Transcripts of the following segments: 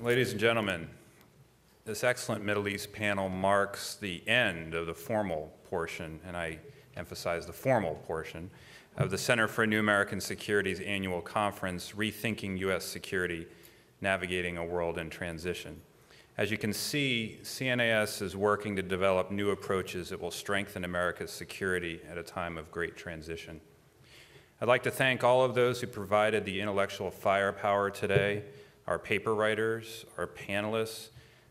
Ladies and gentlemen, this excellent Middle East panel marks the end of the formal portion, and I emphasize the formal portion, of the Center for New American Security's annual conference, Rethinking U.S. Security, Navigating a World in Transition. As you can see, CNAS is working to develop new approaches that will strengthen America's security at a time of great transition. I'd like to thank all of those who provided the intellectual firepower today, our paper writers, our panelists,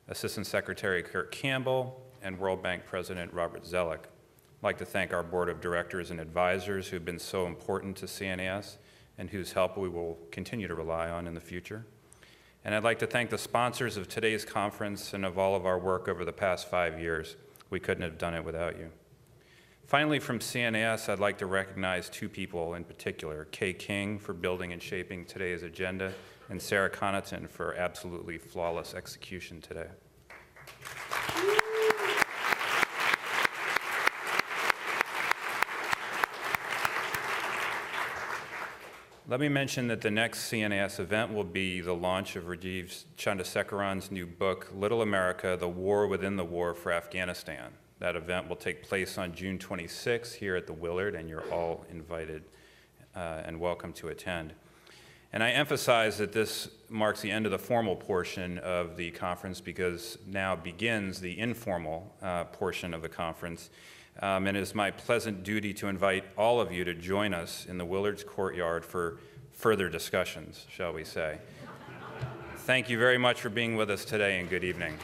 Assistant Secretary Kurt Campbell, and World Bank President Robert Zoellick. I'd like to thank our board of directors and advisors who have been so important to CNAS and whose help we will continue to rely on in the future. And I'd like to thank the sponsors of today's conference and of all of our work over the past 5 years. We couldn't have done it without you. Finally, from CNAS, I'd like to recognize two people in particular, Kay King for building and shaping today's agenda, and Sarah Connaughton for absolutely flawless execution today. Let me mention that the next CNAS event will be the launch of Rajiv Chandrasekaran's new book, Little America, The War Within the War for Afghanistan. That event will take place on June 26th here at the Willard, and you're all invited and welcome to attend. And I emphasize that this marks the end of the formal portion of the conference because now begins the informal portion of the conference. And it is my pleasant duty to invite all of you to join us in the Willard's courtyard for further discussions, shall we say. Thank you very much for being with us today, and good evening.